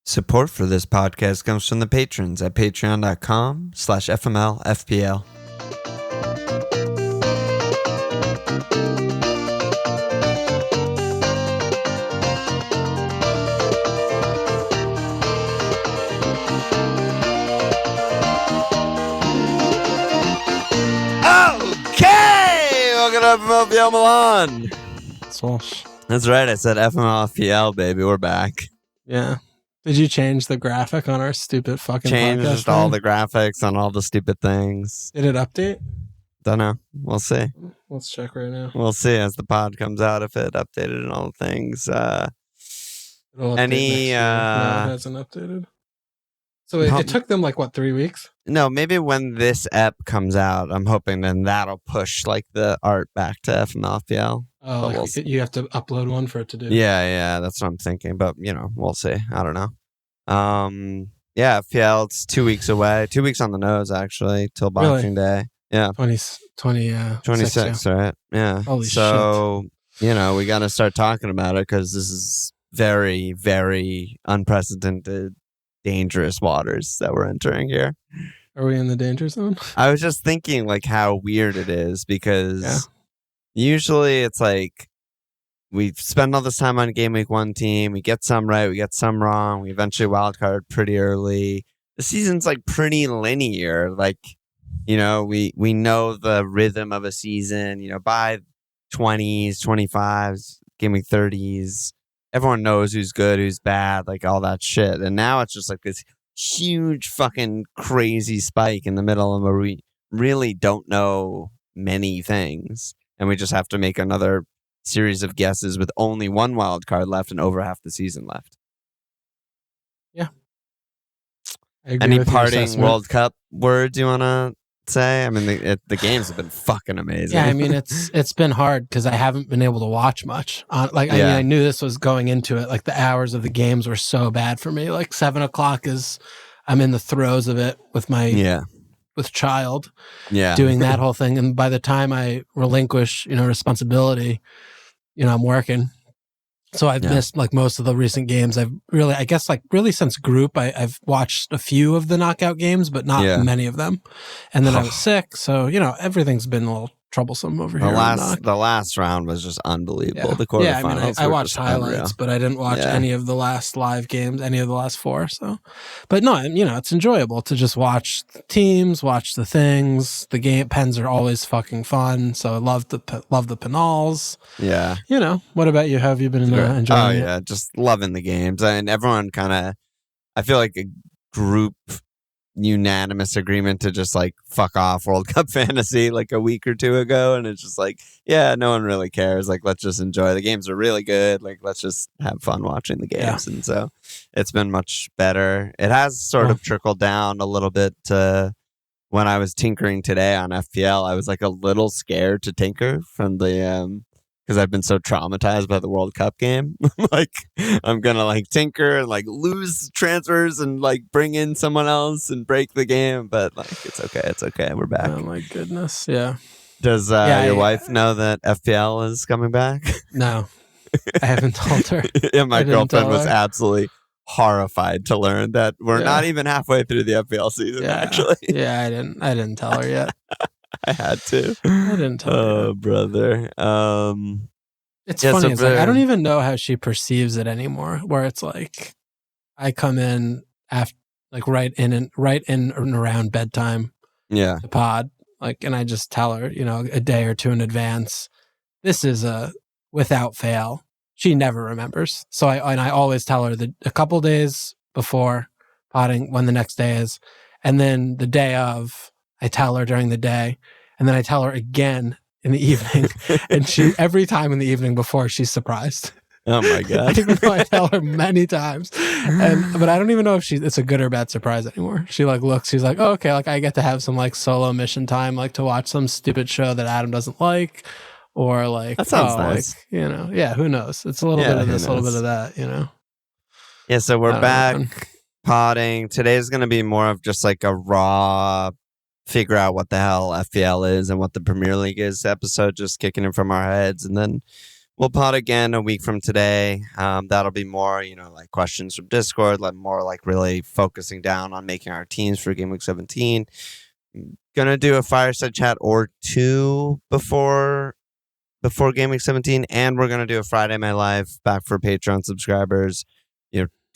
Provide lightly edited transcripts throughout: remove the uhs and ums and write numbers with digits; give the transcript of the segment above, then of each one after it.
Support for this podcast comes from the patrons at patreon.com/FMLFPL. Okay! Welcome to FMLFPL Milan. That's right, I said FMLFPL, baby. We're back. Yeah. Did you change the graphic on our stupid fucking podcast? Changed all the graphics on all the stupid things. Did it update? Don't know. We'll see. Let's check right now. We'll see as the pod comes out if it updated and all the things. It'll update next year. No, it hasn't updated. So it took them 3 weeks? No, maybe when this app comes out, I'm hoping then that'll push the art back to FMLFPL. Oh, you have to upload one for it to do. Yeah, that's what I'm thinking. But we'll see. I don't know. Yeah, FPL. It's 2 weeks away. 2 weeks on the nose actually till Boxing Day. Yeah, 26, right? Yeah. Holy shit. We got to start talking about it because this is very, very unprecedented, dangerous waters that we're entering here. Are we in the danger zone? I was just thinking how weird it is because usually it's we spend all this time on game week one team. We get some right, we get some wrong. We eventually wildcard pretty early. The season's pretty linear. We know the rhythm of a season. By 20s, 25s, game week 30s, everyone knows who's good, who's bad, all that shit. And now it's just this huge fucking crazy spike in the middle of where we really don't know many things. And we just have to make another series of guesses with only one wild card left and over half the season left. Yeah. Any parting World Cup words you want to say? I mean, the games have been fucking amazing. Yeah, I mean, it's been hard because I haven't been able to watch much. I knew this was going into it. The hours of the games were so bad for me. 7 o'clock I'm in the throes of it with my with child, doing that whole thing. And by the time I relinquish, responsibility, I'm working. So I've missed most of the recent games. I've really, really since group, I've watched a few of the knockout games, but not many of them. And then I was sick. So, everything's been a little troublesome over here. The last round was just unbelievable. Yeah. The quarterfinals. I watched highlights, unreal. but I didn't watch any of the last live games, any of the last 4. So, but no, it's enjoyable to just watch the teams, watch the things. The game pens are always fucking fun. So I love the penals. Yeah. What about you? How have you been enjoying it? Oh yeah, just loving the games. And everyone I feel like a group unanimous agreement to just fuck off World Cup fantasy a week or two ago, and it's just no one really cares. Let's just enjoy. The games are really good. Let's just have fun watching the games. And so it's been much better. It has sort of trickled down a little bit to when I was tinkering today on FPL. I was a little scared to tinker from the because I've been so traumatized by the World Cup game. I'm going to tinker and lose transfers and bring in someone else and break the game. But it's okay. It's okay. We're back. Oh my goodness. Yeah. Does your wife know that FPL is coming back? No, I haven't told her. My girlfriend was absolutely horrified to learn that we're not even halfway through the FPL season, actually. Yeah, I didn't tell her yet. I had to. I didn't tell her. Oh, brother. It's funny. It's I don't even know how she perceives it anymore. Where it's I come in after, right in and around bedtime. Yeah. The pod, and I just tell her, a day or two in advance. This is a without fail. She never remembers. So I always tell her a couple days before potting when the next day is, and then the day of. I tell her during the day, and then I tell her again in the evening. And she every time in the evening before, she's surprised. Oh my God. Even though I tell her many times. But I don't even know if it's a good or bad surprise anymore. She looks, she's oh, okay, I get to have some solo mission time, to watch some stupid show that Adam doesn't like. Or that sounds nice. Who knows? It's a little bit of this, a little bit of that, Yeah, so we're back potting. Today's going to be more of just a raw figure out what the hell FPL is and what the Premier League is episode, just kicking it from our heads. And then we'll pod again a week from today. That'll be more, like questions from Discord, like more like really focusing down on making our teams for Game Week 17. Gonna do a fireside chat or two before Game Week 17, and we're gonna do a Friday Night Live back for Patreon subscribers.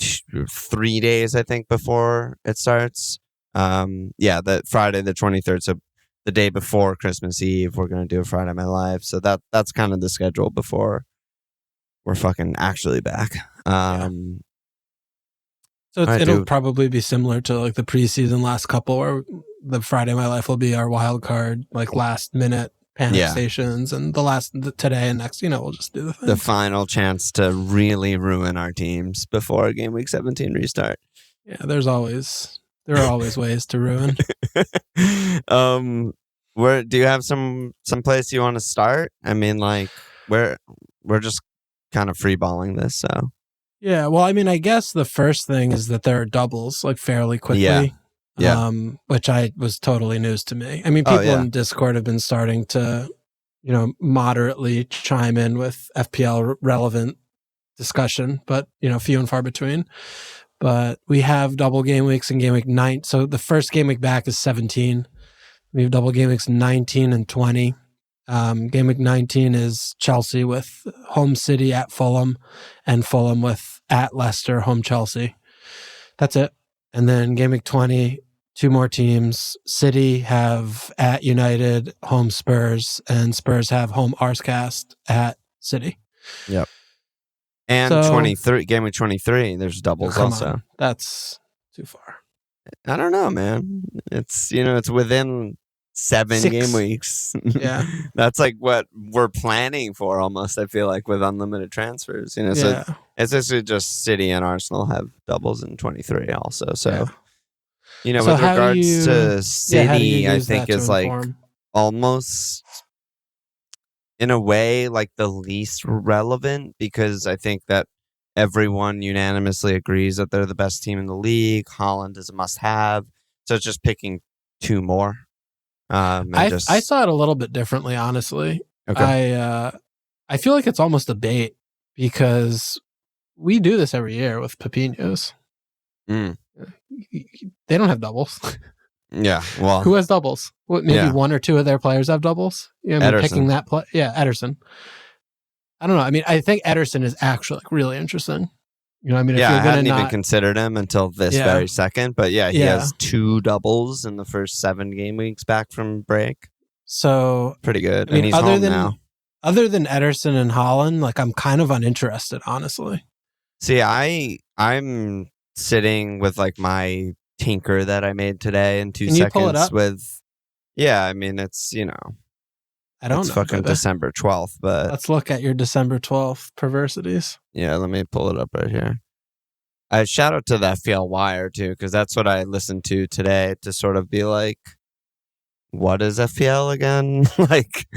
3 days I think before it starts. The Friday the 23rd. So the day before Christmas Eve, we're gonna do a Friday Night Live. So that's kind of the schedule before we're fucking actually back. So it'll probably be similar to like the preseason last couple, where the Friday My Life will be our wild card, like last minute panic stations, and today and next, we'll just do the thing. The final chance to really ruin our teams before Game Week 17 restart. Yeah, there are always ways to ruin. Where do you have some place you want to start? I mean, like we're just kind of freeballing this, so. Yeah, well, I mean, I guess the first thing is that there are doubles like fairly quickly. Yeah. Which was totally news to me. I mean, people in Discord have been starting to, moderately chime in with FPL relevant discussion, but few and far between. But we have double game weeks in game week 9. So the first game week back is 17. We have double game weeks 19 and 20. Game week 19 is Chelsea with home City at Fulham, and Fulham with at Leicester, home Chelsea. That's it. And then game week 20, 2 more teams. City have at United, home Spurs, and Spurs have home Arscast at City. Yep. And 23, game week 23, there's doubles also. On. That's too far. I don't know, man. It's, it's within 6 game weeks. Yeah. That's like what we're planning for almost, I feel like, with unlimited transfers. So it's just City and Arsenal have doubles in 23 also. So, with regards to City, I think is like almost in a way like the least relevant, because I think that everyone unanimously agrees that they're the best team in the league. Haaland is a must-have. So it's just picking 2 more. I saw it a little bit differently, honestly. Okay. I feel like it's almost a bait, because we do this every year with Pepinos. Mm. They don't have doubles. Yeah, well, who has doubles? Maybe 1 or 2 of their players have doubles. Picking that play. Yeah, Ederson. I don't know. I mean, I think Ederson is actually really interesting. If I hadn't even considered him until this very second. But he has 2 doubles in the first 7 game weeks back from break. So pretty good. And he's home now. Other than Ederson and Haaland, like I'm kind of uninterested, honestly. See, I'm sitting with like my tinker that I made today in 2 seconds. You pull it up? I mean, it's, I don't know. It's fucking December 12th, but... Let's look at your December 12th perversities. Yeah, let me pull it up right here. I shout out to the FPL Wire, too, because that's what I listened to today to sort of be like, what is FPL again? Like,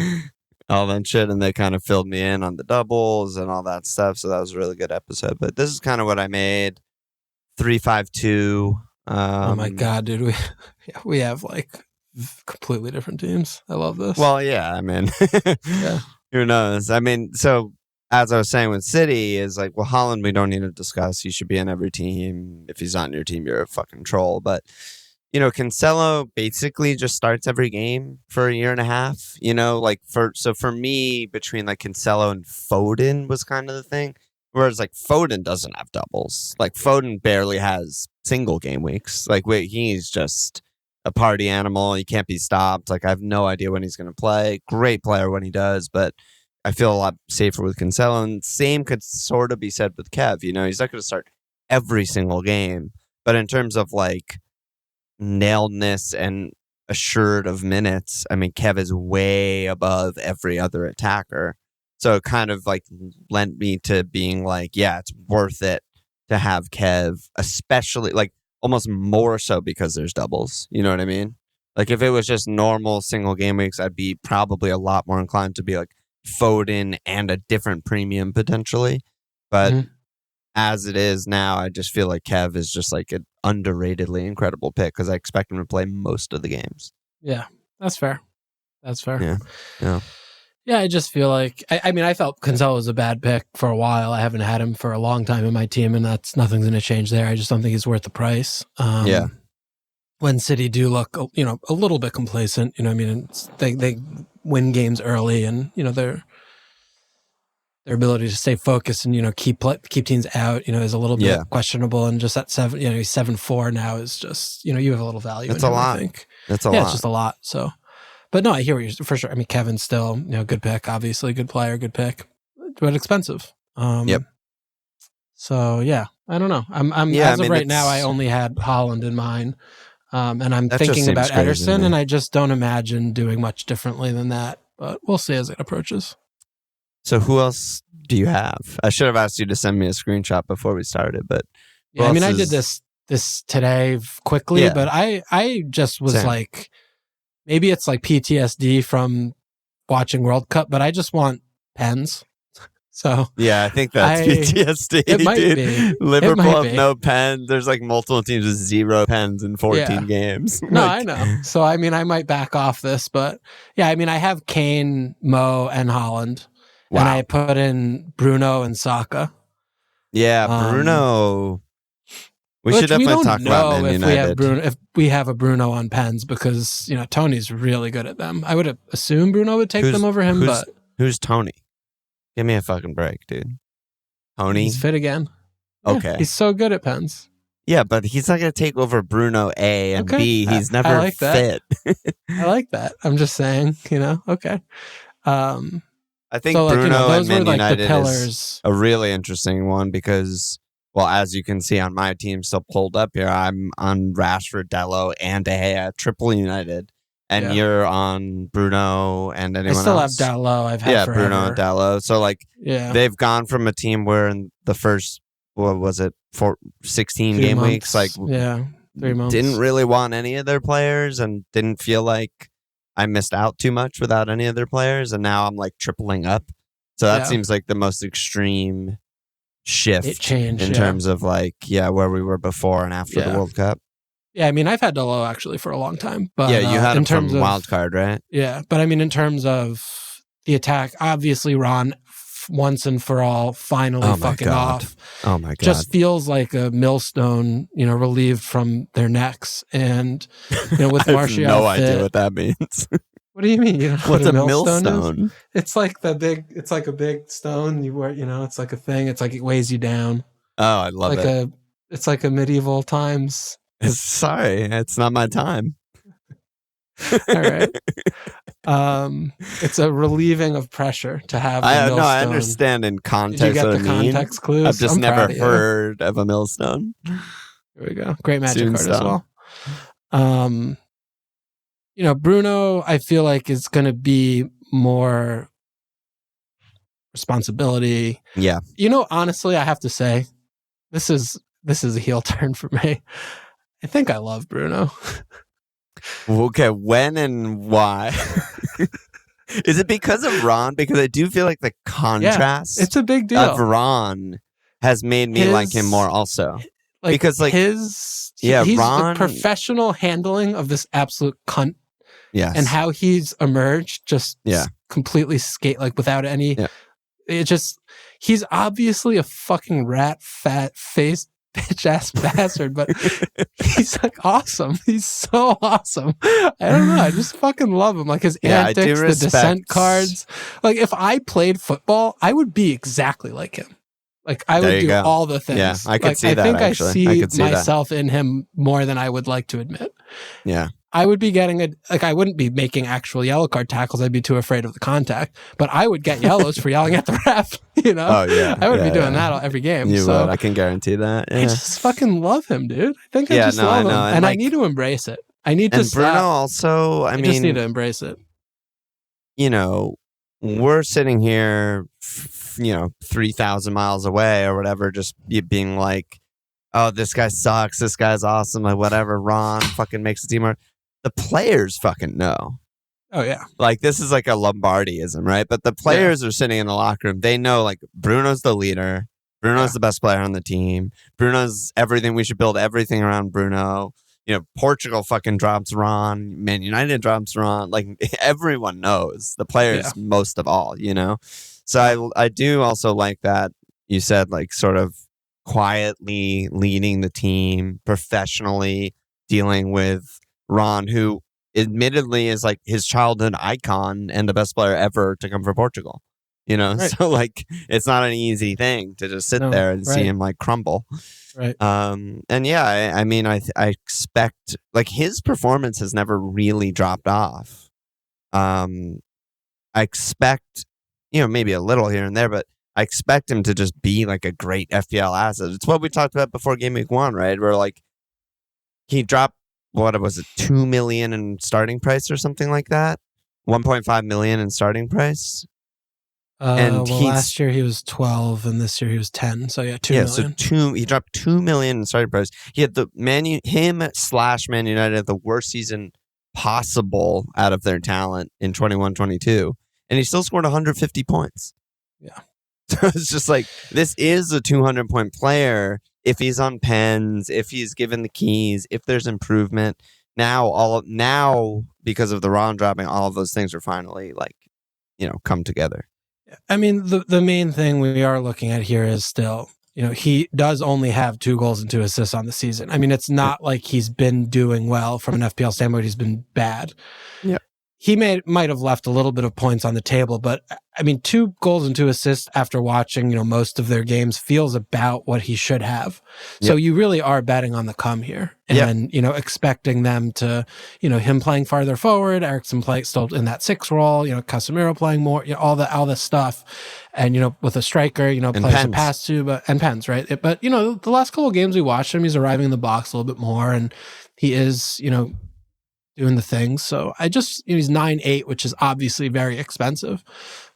all that shit, and they kind of filled me in on the doubles and all that stuff, so that was a really good episode. But this is kind of what I made. 3-5-2. Oh my God, dude. We have like... completely different teams. I love this. Well, yeah, I mean, who knows? I mean, so as I was saying with City is like, well, Haaland, we don't need to discuss. He should be in every team. If he's not in your team, you're a fucking troll. But, Cancelo basically just starts every game for a year and a half, so for me, between like Cancelo and Foden was kind of the thing. Whereas like Foden doesn't have doubles. Like Foden barely has single game weeks. Like he's just a party animal. He can't be stopped. Like I have no idea when he's going to play. Great player when he does, but I feel a lot safer with Cancelo. And same could sort of be said with Kev. He's not going to start every single game, but in terms of like nailedness and assured of minutes, I mean, Kev is way above every other attacker. So it kind of like lent me to being like, yeah, it's worth it to have Kev, especially like almost more so because there's doubles. You know what I mean? Like if it was just normal single game weeks, I'd be probably a lot more inclined to be like Foden and a different premium potentially. But as it is now, I just feel like Kev is just like an underratedly incredible pick because I expect him to play most of the games. Yeah, that's fair. Yeah. Yeah, I just feel like I felt Cancelo was a bad pick for a while. I haven't had him for a long time in my team, and nothing's going to change there. I just don't think he's worth the price. When City do look, a little bit complacent, they win games early, and their ability to stay focused and keep teams out, is a little bit questionable. And just that he's 7-4 now is just you have a little value. It's a lot. I think it's a lot. It's just a lot. So. But no, I hear what you're for sure. I mean, Kevin's still, good pick, obviously, good player, good pick, but expensive. Yep. So yeah, I don't know. As of right now, I only had Haaland in mind, and I'm thinking about Ederson, and I just don't imagine doing much differently than that. But we'll see as it approaches. So who else do you have? I should have asked you to send me a screenshot before we started, but yeah, I did this today quickly, but I just was like. Maybe it's like PTSD from watching World Cup, but I just want pens. So yeah, I think that's PTSD. It might be. Liverpool have no pens. There's like multiple teams with 0 pens in 14 games. No, I know. So I might back off this, but yeah, I have Kane, Mo, and Haaland, and I put in Bruno and Saka. Yeah, Bruno. We should definitely talk about Man United. If we have a Bruno on pens, because Tony's really good at them. I would assume Bruno would take them over him. But who's Tony? Give me a fucking break, dude. Tony, he's fit again. Okay, he's so good at pens. Yeah, but he's not going to take over Bruno A and B. He's never fit. I like that. I'm just saying, Okay. I think Bruno and Man United is a really interesting one because. Well, as you can see on my team still pulled up here, I'm on Rashford, Dello, and De Gea, triple United. And you're on Bruno and anyone else? I still have Dello. I've had forever. Bruno and Dello. So, they've gone from a team where in the first, 16 game weeks, 3 months. Didn't really want any of their players and didn't feel like I missed out too much without any of their players. And now I'm tripling up. So that seems like the most extreme shift in terms of where we were before and after the World Cup. Yeah, I've had Dello actually for a long time. But you had him from wild card, right? Yeah, but in terms of the attack, obviously Ron once and for all finally fucking off. Oh my god. Just feels like a millstone, relieved from their necks. And with Martial. I have no idea what that means. What do you mean? What's a millstone? It's like it's like a big stone you wear, it's like a thing. It's like it weighs you down. Oh, I love it. It's like a medieval times. Sorry, it's not my time. All right. It's a relieving of pressure to have a millstone. No, I understand in context. Did you get the context clues? I've just never heard of a millstone. Here we go. Great magic card as well. Bruno, I feel like is going to be more responsibility. Yeah. Honestly, I have to say, this is a heel turn for me. I think I love Bruno. Okay, when and why? Is it because of Ron? Because I do feel like the contrast it's a big deal. Of Ron has made me like him more also. Because he's Ron, the professional handling of this absolute cunt. Yes. And how he's emerged just completely without any he's obviously a fucking rat fat faced bitch ass bastard, but he's awesome. He's so awesome. I don't know. I just fucking love him. His antics, the descent cards. If I played football, I would be exactly like him. I would do all the things. Yeah, I could see that. I think I see myself in him more than I would like to admit. Yeah. I would be getting I wouldn't be making actual yellow card tackles. I'd be too afraid of the contact, but I would get yellows for yelling at the ref, Oh yeah. I would be doing that every game. You would. I can guarantee that. Yeah. I just fucking love him, dude. I think I just love him. And I need to embrace it. I need to And Bruno also, I just need to embrace it. We're sitting here, 3,000 miles away or whatever, just being like, oh, this guy sucks. This guy's awesome. Whatever. Ron fucking makes the team work. The players fucking know. Oh, yeah. This is like a Lombardiism, right? But the players are sitting in the locker room. They know, Bruno's the leader. Bruno's the best player on the team. Bruno's everything. We should build everything around Bruno. Portugal fucking drops Ron, Man United drops Ron. Like everyone knows the players most of all, So I do also like that you said like sort of quietly leading the team, professionally dealing with Ron, who admittedly is like his childhood icon and the best player ever to come for Portugal. So like it's not an easy thing to just sit there and see him like crumble. Right. And yeah, I mean, I expect like his performance has never really dropped off. I expect, maybe a little here and there, but I expect him to just be like a great FPL asset. It's what we talked about before game week 1, right? Where like he dropped, what was it, 2 million in starting price or something like that? 1.5 million in starting price. And last year he was 12 and this year he was 10. So yeah, 2 million. So he dropped 2 million in starting price. He had him/Man United had the worst season possible out of their talent in 21-22. And he still scored 150 points. Yeah. So it's just like, this is a 200-point player if he's on pens, if he's given the keys, if there's improvement. Now, because of the Ron dropping, all of those things are finally like, come together. I mean, the main thing we are looking at here is still, he does only have 2 goals and 2 assists on the season. I mean, it's not like he's been doing well from an FPL standpoint. He's been bad. Yeah. He might have left a little bit of points on the table, but I mean, 2 goals and 2 assists after watching, most of their games feels about what he should have. So you really are betting on the come here and, expecting them to, him playing farther forward, Eriksen still in that 6 role, Casemiro playing more, all this stuff. And, with a striker, players to pass to, and pens, right? But, the last couple of games we watched him, he's arriving in the box a little bit more and he is, doing the things. So I just, he's 9.8, which is obviously very expensive,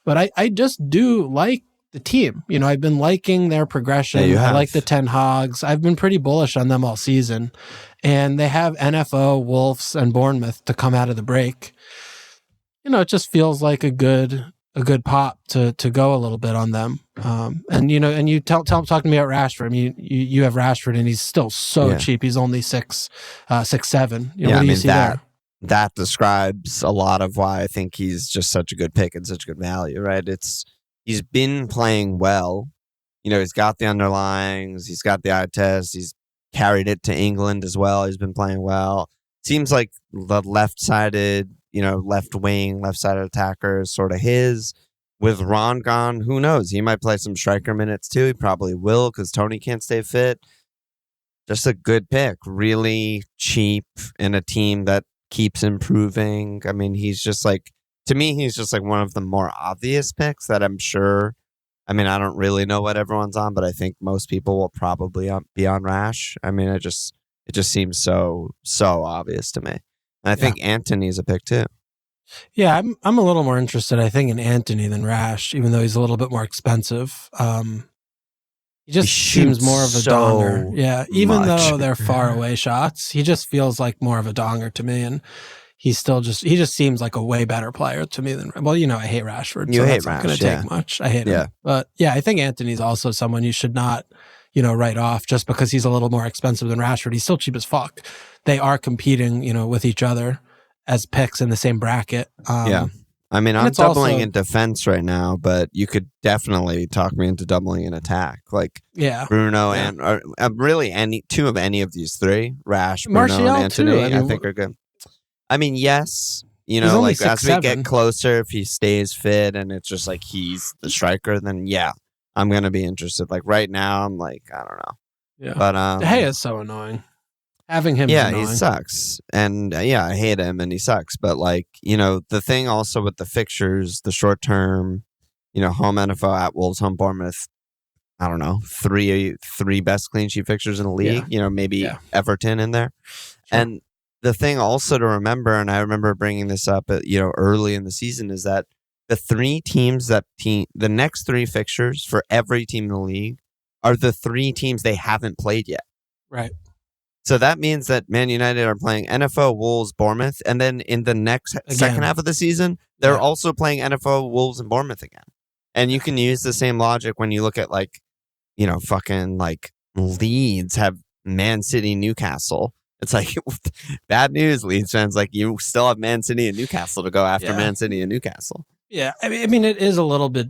but I just do like the team. I've been liking their progression. I like the Ten Hags. I've been pretty bullish on them all season, and they have NFO, Wolves, and Bournemouth to come out of the break. It just feels like a good pop to go a little bit on them. And you talk to me about Rashford. I mean, you have Rashford, and he's still so cheap. He's only 6'7". What do you see there? That describes a lot of why I think he's just such a good pick and such good value, right? He's been playing well. He's got the underlyings, he's got the eye test, he's carried it to England as well. He's been playing well. Seems like the left-sided, left wing, left-sided attacker is sort of his. With Ron gone, who knows? He might play some striker minutes too. He probably will because Tony can't stay fit. Just a good pick. Really cheap in a team that keeps improving. I mean, he's just like, to me, he's just like one of the more obvious picks that I'm sure. I mean, I don't really know what everyone's on, but I think most people will probably be on Rash. I mean, it just seems so obvious to me. And I think Antony's a pick too. Yeah, I'm a little more interested, I think, in Antony than Rash, even though he's a little bit more expensive. He seems more of a donger. Yeah, even though they're far away shots, he just feels like more of a donger to me, and he just seems like a way better player to me than. Well, I hate Rashford. You so hate that's Rash, not going to take much. I hate him, but yeah, I think Antony's also someone you should not, write off just because he's a little more expensive than Rashford. He's still cheap as fuck. They are competing, with each other as picks in the same bracket. I mean, I'm doubling in defense right now, but you could definitely talk me into doubling in attack. Like Bruno and really two of any of these 3, Rash, Bruno, Martial and Antony, too. I think are good. I mean, yes, like 6'7". As we get closer, if he stays fit and it's just like he's the striker, then I'm going to be interested. Like right now, I'm like, I don't know. Yeah. But De Gea is so annoying. Having him, he sucks, and I hate him, and he sucks. But like, the thing also with the fixtures, the short term, home NFO at Wolves, home Bournemouth. I don't know, three best clean sheet fixtures in the league. Maybe Everton in there, and the thing also to remember, and I remember bringing this up, early in the season, is that the next 3 fixtures for every team in the league are the 3 teams they haven't played yet. Right. So that means that Man United are playing NFO, Wolves, Bournemouth, and then in the next second half of the season, they're also playing NFO, Wolves, and Bournemouth again. And you can use the same logic when you look at fucking like Leeds have Man City, Newcastle. It's like bad news, Leeds fans. Like you still have Man City and Newcastle to go after Man City and Newcastle. Yeah, I mean, it is a little bit.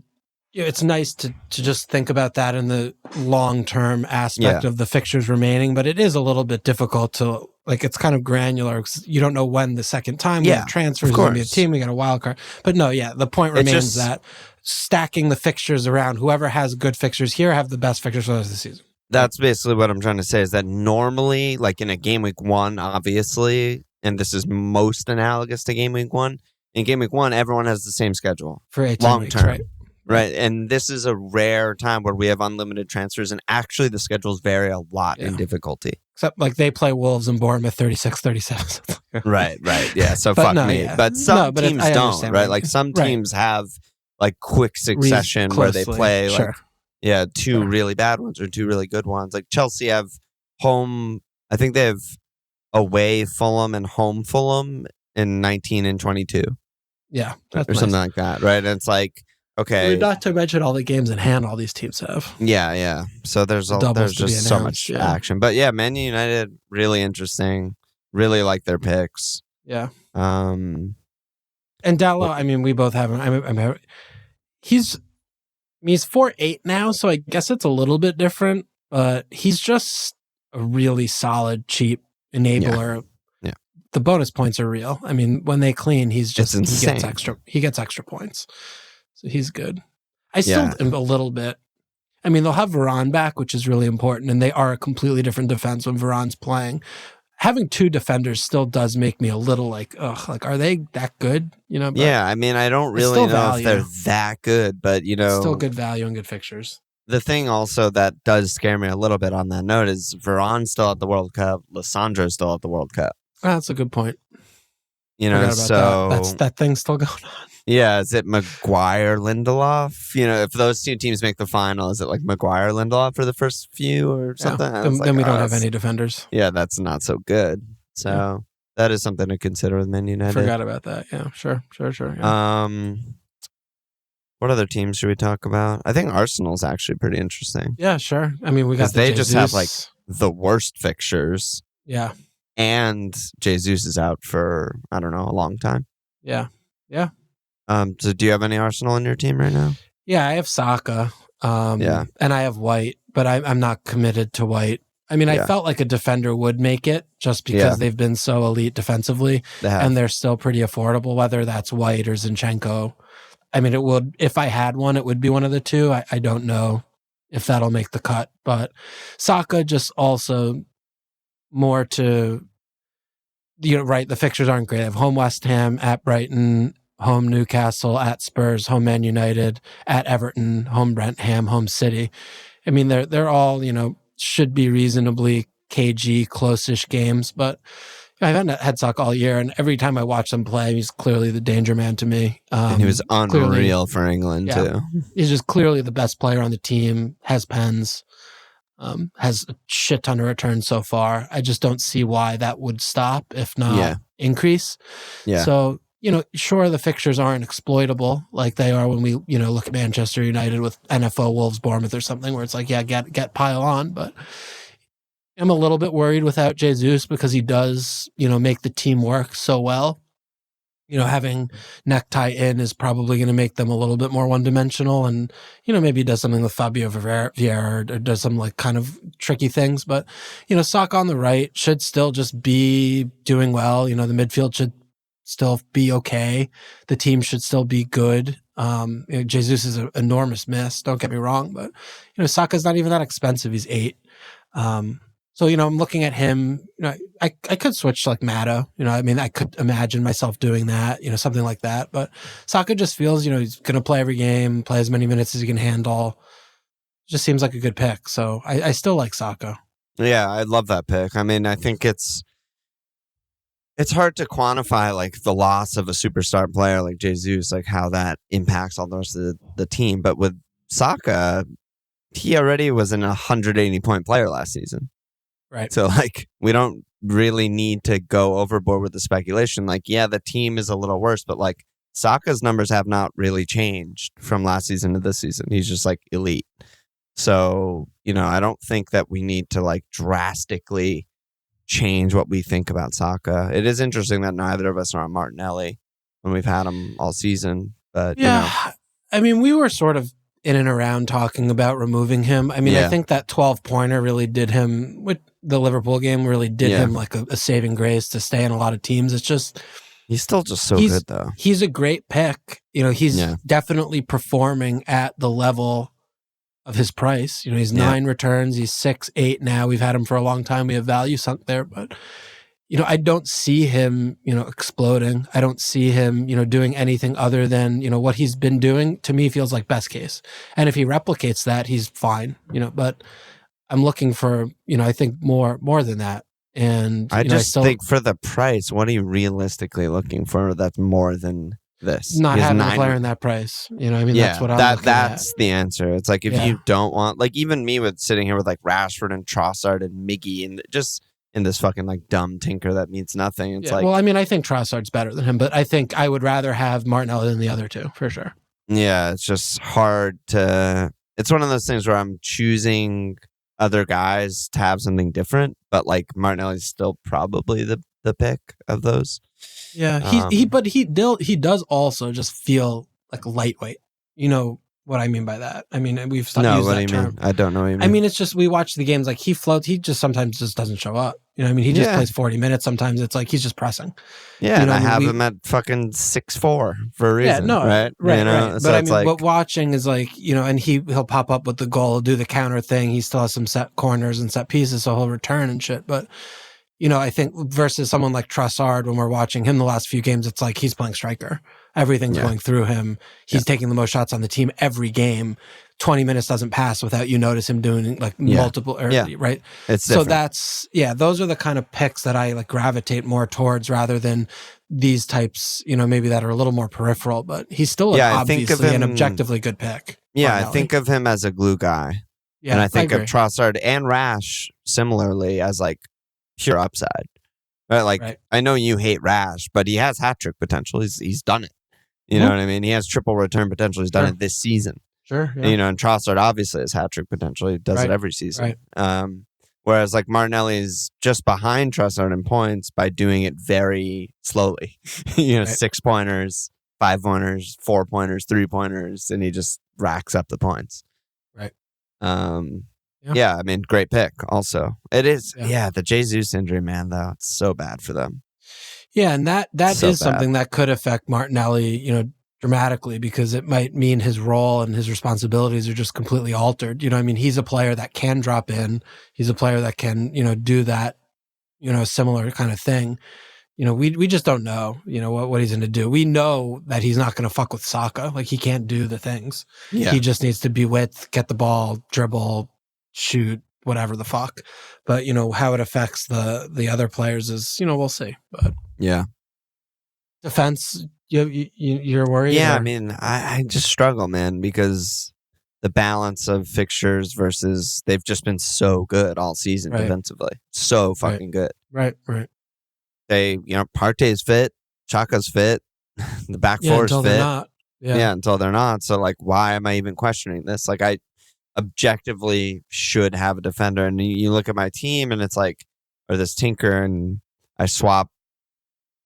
It's nice to just think about that in the long-term aspect of the fixtures remaining, but it is a little bit difficult to, like, it's kind of granular because you don't know when the second time we have transfers, going to be a team, we got a wild card. But no, the point remains that stacking the fixtures around, whoever has good fixtures here have the best fixtures for the rest of the season. That's basically what I'm trying to say, is that normally, like in a game week 1, obviously, and this is most analogous to game week 1, in game week 1, everyone has the same schedule. For 18 weeks, right? Right, and this is a rare time where we have unlimited transfers, and actually the schedules vary a lot in difficulty. Except, like, they play Wolves and Bournemouth 36-37. Right, yeah, so fuck me. Yeah. But some teams don't, right? Like, some teams have, like, quick succession where they play, like, 2 really bad ones or 2 really good ones. Like, Chelsea have home, I think they have away Fulham and home Fulham in 19 and 22. Yeah. Or something like that, right? And it's like, okay. Not to mention all the games in hand all these teams have. Yeah. So there's just so much action. But yeah, Man United, really interesting. Really like their picks. Yeah. And Dalot, I mean, we both have him. I mean, he's 4.8 now, so I guess it's a little bit different. But he's just a really solid, cheap enabler. Yeah. The bonus points are real. I mean, when they clean, he insane. gets extra points. So he's good. I still am a little bit. I mean, they'll have Varane back, which is really important, and they are a completely different defense when Varane's playing. Having 2 defenders still does make me a little like, ugh, like, are they that good? You know? I mean, I don't really know if they're that good, but it's still good value and good fixtures. The thing also that does scare me a little bit on that note is Varane's still at the World Cup. Lissandro's still at the World Cup. Oh, that's a good point. So that thing's still going on. Yeah, is it Maguire Lindelof? If those 2 teams make the final, is it like Maguire Lindelof for the first few or something? Then we don't have any defenders. Yeah, that's not so good. So that is something to consider with Man United. Forgot about that. Yeah, sure. Yeah. What other teams should we talk about? I think Arsenal's actually pretty interesting. Yeah, sure. I mean, we got they just have like the worst fixtures. Yeah. And Jesus is out for, I don't know, a long time. Yeah. So do you have any Arsenal in your team right now? Yeah, I have Saka. And I have White, but I'm not committed to White. I mean, I felt like a defender would make it just because they've been so elite defensively, and they're still pretty affordable, whether that's White or Zinchenko. I mean, it would, if I had one, it would be one of the 2. I don't know if that'll make the cut, but Saka just also more to, right, the fixtures aren't great. I have home West Ham, at Brighton, home Newcastle, at Spurs, home Man United, at Everton, home Brentford, home City. I mean, they're all, should be reasonably cagey, close-ish games, but I've had Saka all year, and every time I watch them play, he's clearly the danger man to me. And he was unreal for England, too. He's just clearly the best player on the team, has pens, has a shit ton of returns so far. I just don't see why that would stop, if not increase. Yeah. So, sure, the fixtures aren't exploitable like they are when we, look at Manchester United with NFO, Wolves, Bournemouth or something where it's like, get pile on. But I'm a little bit worried without Jesus because he does, make the team work so well. Having necktie in is probably going to make them a little bit more one-dimensional, and maybe he does something with Fabio Vieira or does some like kind of tricky things. But Saka on the right should still just be doing well. The midfield should still be okay. The team should still be good. Jesus is an enormous miss. Don't get me wrong, but Saka's not even that expensive. He's 8. So, I'm looking at him, I could switch to like Matto, I mean, I could imagine myself doing that, something like that. But Saka just feels, he's going to play every game, play as many minutes as he can handle. Just seems like a good pick. So I still like Saka. Yeah, I love that pick. I mean, I think it's hard to quantify like the loss of a superstar player like Jesus, like how that impacts all the rest of the team. But with Saka, he already was an 180-point player last season. Right. So, like, we don't really need to go overboard with the speculation. Like, yeah, the team is a little worse, but, like, Saka's numbers have not really changed from last season to this season. He's just, like, elite. So, I don't think that we need to, like, drastically change what we think about Saka. It is interesting that neither of us are on Martinelli when we've had him all season. But yeah, I mean, we were sort of in and around talking about removing him. I mean, I think that 12-pointer really did him, with the Liverpool game, really did him like a saving grace to stay in a lot of teams. It's just... He's still just so good, though. He's a great pick. He's definitely performing at the level of his price. He's 9 returns. He's 6-8 now. We've had him for a long time. We have value sunk there, but I don't see him, exploding. I don't see him, doing anything other than, what he's been doing. To me, feels like best case. And if he replicates that, he's fine. But I'm looking for, I think more than that. And I just think for the price, what are you realistically looking for that's more than this? Not having a player in that price. That's what I'm looking that's at. the answer. It's like if you don't want, like even me with sitting here with like Rashford and Trossard and Miggy and just in this fucking like dumb tinker that means nothing. It's like, well, I think Trossard's better than him, but I think I would rather have Martinelli than the other two for sure. Yeah, it's just hard to. It's one of those things where I'm choosing other guys to have something different, but like Martinelli's still probably the pick of those. Yeah, he does also just feel like lightweight. You know what I mean by that? I mean, we've stopped using that term. Mean? I don't know what you mean. I mean, it's just we watch the games like he floats. He just sometimes just doesn't show up. He just plays 40 minutes. Sometimes it's like he's just pressing. Yeah, and I have him at fucking 6'4" for a reason. Right. So but but watching is like, and he'll pop up with the goal, do the counter thing. He still has some set corners and set pieces, so he'll return and shit. But I think versus someone like Trossard, when we're watching him the last few games, it's like he's playing striker. Everything's going through him. He's taking the most shots on the team every game. 20 minutes doesn't pass without you notice him doing like multiple, right? It's so different. Those are the kind of picks that I like gravitate more towards rather than these types, maybe that are a little more peripheral, but he's still obviously an objectively good pick. Yeah, Martinelli. I think of him as a glue guy. Yeah, and I think of Trossard and Rash similarly as like pure upside. Right? Like I know you hate Rash, but he has hat-trick potential. He's done it. You know what I mean? He has triple return potential. He's done it this season. Sure. Yeah. And Trossard obviously has hat-trick potential. He does it every season. Right. Whereas like Martinelli is just behind Trossard in points by doing it very slowly. 6-pointers, 5-pointers, 4-pointers, 3-pointers, and he just racks up the points. Right. Yeah, I mean, great pick also. It is. Yeah, the Jesus injury, man, though. It's so bad for them. Yeah, and that is something that could affect Martinelli, dramatically, because it might mean his role and his responsibilities are just completely altered. He's a player that can drop in. He's a player that can, do that, similar kind of thing. We just don't know, what he's going to do. We know that he's not going to fuck with Saka. Like, he can't do the things. Yeah. He just needs to be width, get the ball, dribble, shoot, whatever the fuck. But, how it affects the other players is, we'll see. But yeah. Defense, you're worried? Yeah, or? I mean, I just struggle, man, because the balance of fixtures versus they've just been so good all season defensively. So fucking good. Right. They, Partey's fit, Xhaka's fit, the back four's fit. They're not. Yeah, until they're not. So, like, why am I even questioning this? Like, I objectively should have a defender. And you look at my team and it's like, or this tinker, and I swap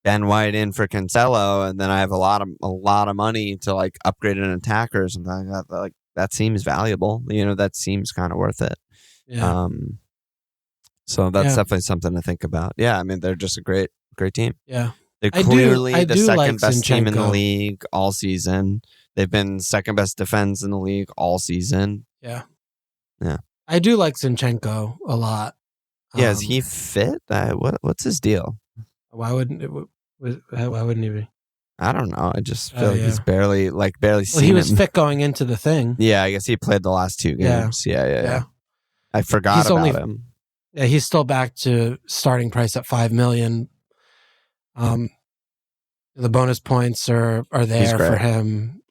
Ben White in for Cancelo, and then I have a lot of money to like upgrade an attacker or something like that. Like, that seems valuable. That seems kind of worth it. Yeah. So that's definitely something to think about. Yeah, I mean, they're just a great team. Yeah. They're clearly the second best team in the league all season. They've been second best defense in the league all season. Yeah. Yeah. I do like Zinchenko a lot. Yeah, is he fit? What's his deal? Why wouldn't he be? I don't know. I just feel like he's barely seen him. He was fit going into the thing. Yeah, I guess he played the last 2 games. Yeah. I forgot about him. Yeah, he's still back to starting price at $5 million. The bonus points are there for him.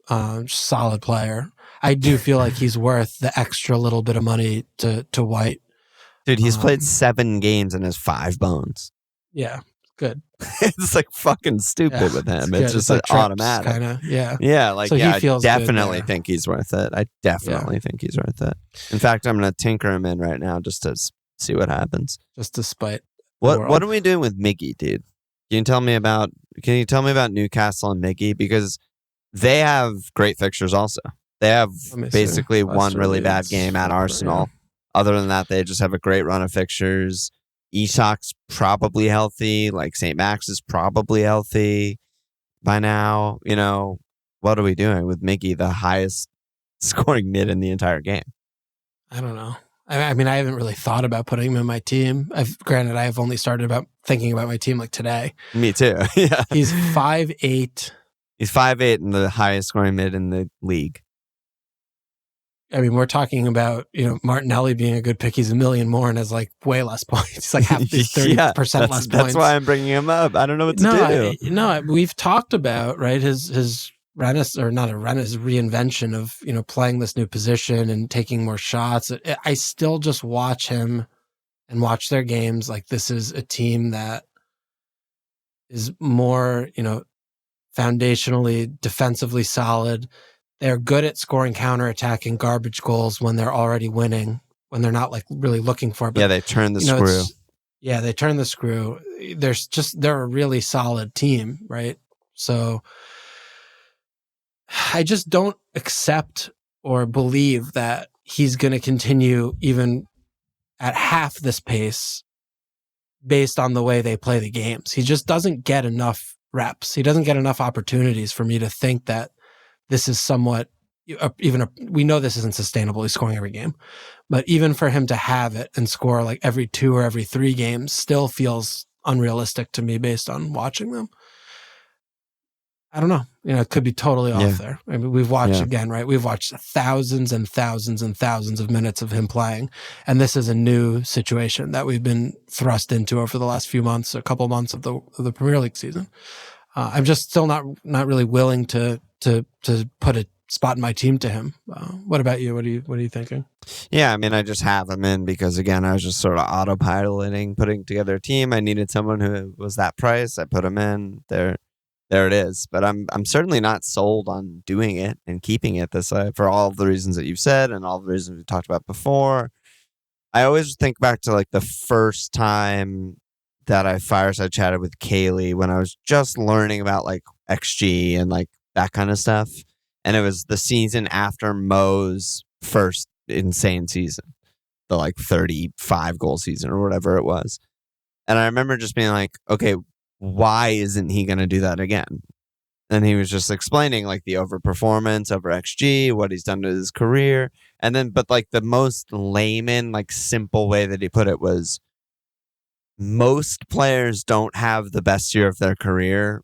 Solid player. I do feel like he's worth the extra little bit of money to White. Dude, he's played 7 games and has 5 bones. Yeah, good. It's like fucking stupid with him. It's just like automatic. Kinda, yeah. Yeah, like, so I definitely think he's worth it. I definitely think he's worth it. In fact, I'm going to tinker him in right now just to see what happens. Just to spite. What are we doing with Miggy, dude? Can you tell me about Newcastle and Miggy? Because they have great fixtures also. They have basically one really bad game at Arsenal. Yeah. Other than that, they just have a great run of fixtures. Isak's probably healthy. Like St. Max is probably healthy by now. You know, what are we doing with Miggy, the highest scoring mid in the entire game? I don't know. I mean, I haven't really thought about putting him in my team. Granted, I have only started thinking about my team like today. Me too. Yeah. He's 5'8". He's 5'8" and the highest scoring mid in the league. I mean, we're talking about, Martinelli being a good pick. He's a million more and has like way less points. He's like half these 30% less points. That's why I'm bringing him up. I don't know what to do. We've talked about, right, his reinvention of, playing this new position and taking more shots. I still just watch him and watch their games. Like, this is a team that is more, foundationally, defensively solid. They're good at scoring counterattacking garbage goals when they're already winning, when they're not like really looking for it. But, they turn the screw. They turn the screw. They're a really solid team, right? So I just don't accept or believe that he's going to continue even at half this pace based on the way they play the games. He just doesn't get enough reps. He doesn't get enough opportunities for me to think that this is somewhat, we know this isn't sustainable. He's scoring every game. But even for him to have it and score like every 2 or every 3 games still feels unrealistic to me based on watching them. I don't know. It could be totally off there. I mean, we've watched again, right? We've watched thousands and thousands and thousands of minutes of him playing. And this is a new situation that we've been thrust into over the last few months, a couple months of the Premier League season. I'm just still not really willing to put a spot in my team to him. What about you? What are you thinking? Yeah, I mean, I just have him in because, again, I was just sort of autopiloting, putting together a team. I needed someone who was that price. I put him in. There it is. But I'm certainly not sold on doing it and keeping it this way for all of the reasons that you've said and all the reasons we talked about before. I always think back to like the first time that I fireside chatted with Kaylee when I was just learning about like XG and like that kind of stuff. And it was the season after Mo's first insane season, the like 35 goal season or whatever it was. And I remember just being like, okay, why isn't he going to do that again? And he was just explaining like the overperformance over XG, what he's done to his career. And then, but like the most layman, like simple way that he put it was, most players don't have the best year of their career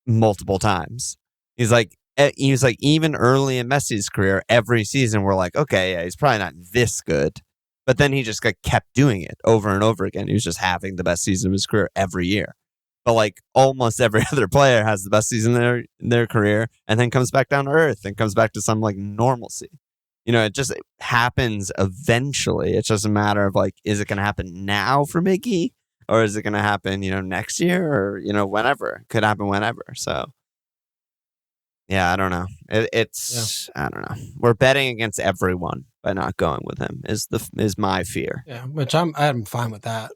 multiple times. He's like, even early in Messi's career, every season we're like, okay, yeah, he's probably not this good. But then he just kept doing it over and over again. He was just having the best season of his career every year. But like almost every other player has the best season in their career and then comes back down to earth and comes back to some like normalcy. It just happens eventually. It's just a matter of like, is it going to happen now for Mickey? Or is it going to happen, next year? Or, whenever. It could happen whenever. So, yeah, I don't know. I don't know. We're betting against everyone by not going with him is my fear. Yeah, which I'm fine with that.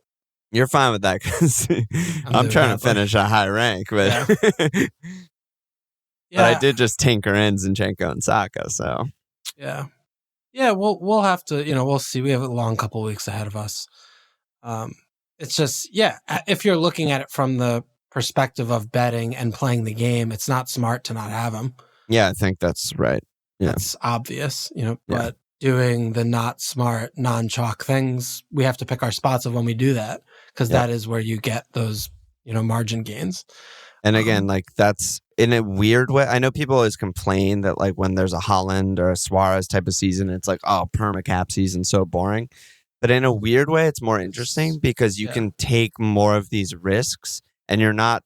You're fine with that because I'm trying to finish a high rank. But, but I did just tinker in Zinchenko and Saka, so. Yeah. Yeah, we'll have to, we'll see. We have a long couple of weeks ahead of us. It's just, if you're looking at it from the perspective of betting and playing the game, it's not smart to not have him. Yeah, I think that's right. Yeah. That's obvious, but doing the not smart, non-chalk things, we have to pick our spots of when we do that because that is where you get those, margin gains. And again, like that's in a weird way. I know people always complain that like when there's a Haaland or a Suarez type of season, it's like, oh, permacap season, so boring. But in a weird way, it's more interesting because you can take more of these risks and you're not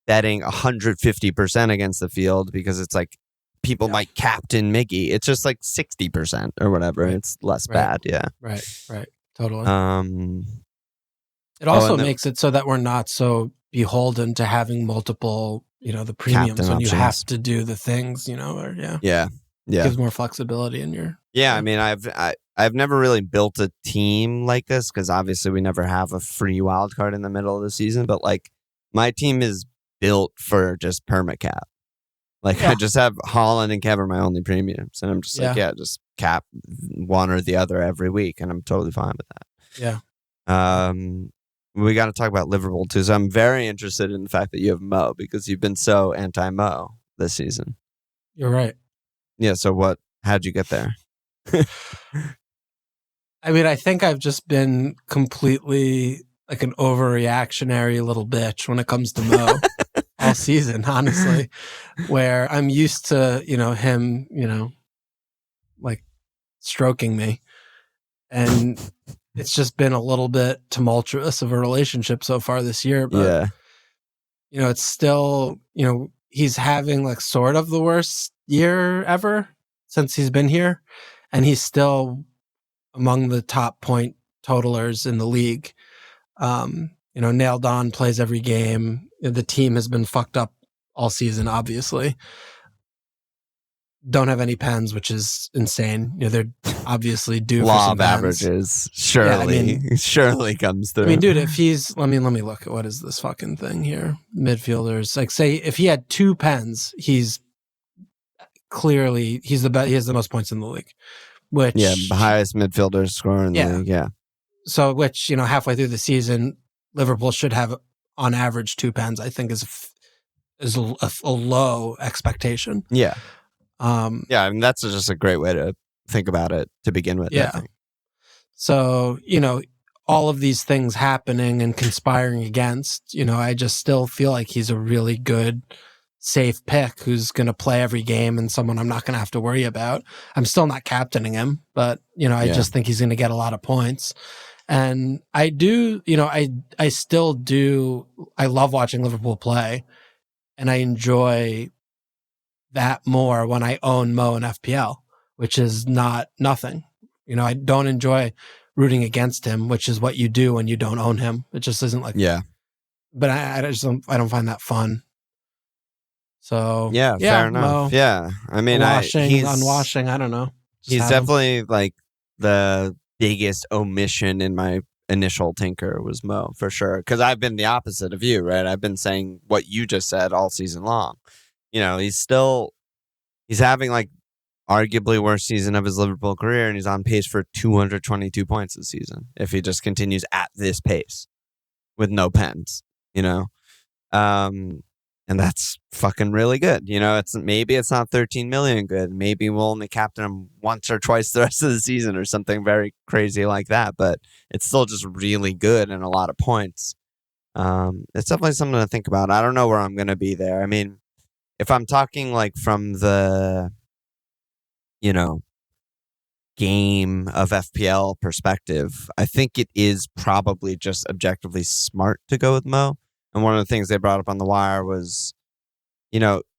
betting 150% against the field because it's like people might captain Mickey. It's just like 60% or whatever. Right. It's less bad. Yeah. Right. Totally. It also makes it so that we're not so beholden to having multiple, the premiums captain when options. You have to do the things, or Yeah. It gives more flexibility in your. Yeah. I mean, I I've never really built a team like this because obviously we never have a free wild card in the middle of the season. But like my team is built for just permacap. Like I just have Haaland and Kev are my only premiums, and I'm just like, just cap one or the other every week, and I'm totally fine with that. Yeah. We got to talk about Liverpool too. So I'm very interested in the fact that you have Mo because you've been so anti-Mo this season. You're right. Yeah. So how'd you get there? I mean, I think I've just been completely like an overreactionary little bitch when it comes to Mo all season, honestly, where I'm used to, him, like stroking me. And it's just been a little bit tumultuous of a relationship so far this year. But, it's still, he's having like sort of the worst year ever since he's been here. And he's still among the top point totalers in the league. Nailed on, plays every game. The team has been fucked up all season, obviously. Don't have any pens, which is insane. They're obviously due for some of averages. Surely comes through. I mean, dude, if he's let me look at what is this fucking thing here. Midfielders, like say if he had 2 pens, he's clearly he's the best. He has the most points in the league. Which the highest midfielder scorer in the league. Yeah. So which halfway through the season, Liverpool should have on average 2 pens. I think is a low expectation. Yeah. I mean, that's just a great way to think about it to begin with. Yeah. I think. So, all of these things happening and conspiring against, I just still feel like he's a really good, safe pick who's going to play every game and someone I'm not going to have to worry about. I'm still not captaining him, but, I just think he's going to get a lot of points. And I do, I still do, I love watching Liverpool play and I enjoy that more when I own Mo and FPL, which is nothing. I don't enjoy rooting against him, which is what you do when you don't own him. It just isn't like, but I don't find that fun. So fair enough. Mo, I mean, unwashing, I don't know. He's definitely like the biggest omission in my initial tinker was Mo for sure. Because I've been the opposite of you, right? I've been saying what you just said all season long. He's having like arguably worst season of his Liverpool career, and he's on pace for 222 points this season if he just continues at this pace with no pens, and that's fucking really good. Maybe it's not 13 million good. Maybe we'll only captain him once or twice the rest of the season or something very crazy like that, but it's still just really good and a lot of points. It's definitely something to think about. I don't know where I'm going to be there. I mean, if I'm talking like from the, game of FPL perspective, I think it is probably just objectively smart to go with Mo. And one of the things they brought up on the wire was,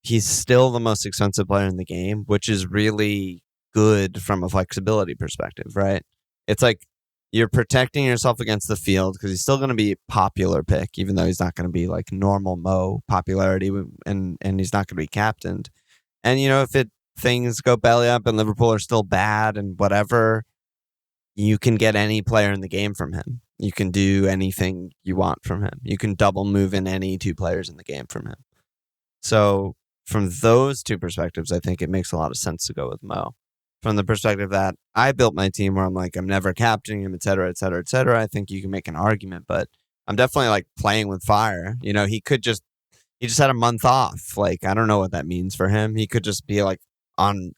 he's still the most expensive player in the game, which is really good from a flexibility perspective, right? It's like you're protecting yourself against the field because he's still going to be a popular pick, even though he's not going to be like normal Mo popularity and he's not going to be captained. And, if things go belly up and Liverpool are still bad and whatever, you can get any player in the game from him. You can do anything you want from him. You can double move in any 2 players in the game from him. So from those 2 perspectives, I think it makes a lot of sense to go with Mo. From the perspective that I built my team where I'm like, I'm never captaining him, et cetera, et cetera, et cetera, I think you can make an argument, but I'm definitely like playing with fire. He just had a month off. Like, I don't know what that means for him. He could just be like on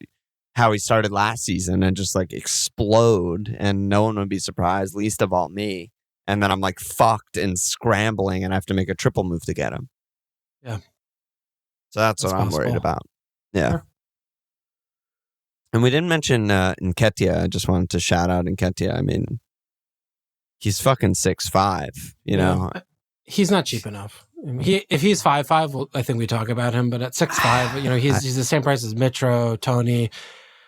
how he started last season and just like explode and no one would be surprised, least of all me. And then I'm like fucked and scrambling and I have to make a triple move to get him. Yeah. So that's what I'm worried about. Yeah. Sure. And we didn't mention Nketiah. I just wanted to shout out Nketiah. I mean, he's fucking 6'5", you know. He's not cheap enough. If he's 5'5", I think we talk about him. But at 6'5", he's the same price as Mitro, Tony.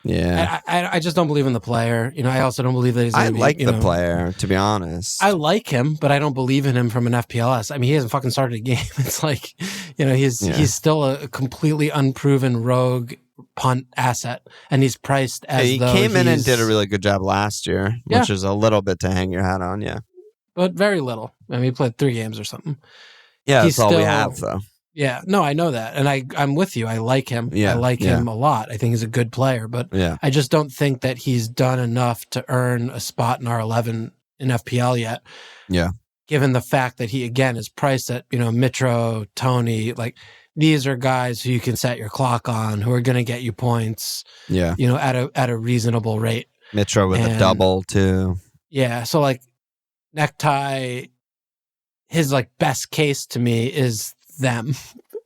Yeah. I just don't believe in the player. I also don't believe that he's I like the player, to be honest. I like him, but I don't believe in him from an FPLS. I mean, he hasn't fucking started a game. It's like, he's still a completely unproven rogue punt asset, and he's priced as he came in and did a really good job last year, which is a little bit to hang your hat on, but very little. I mean, he played 3 games or something. Yeah, that's all we have, though. Yeah, no, I know that, and I'm with you. I like him. I like him a lot. I think he's a good player, but I just don't think that he's done enough to earn a spot in our 11 in FPL yet. Yeah, given the fact that he again is priced at Mitro, Tony, like these are guys who you can set your clock on, who are going to get you points. Yeah, at a reasonable rate. Mitro with a double too. Yeah, so like Necktie, his like best case to me is them.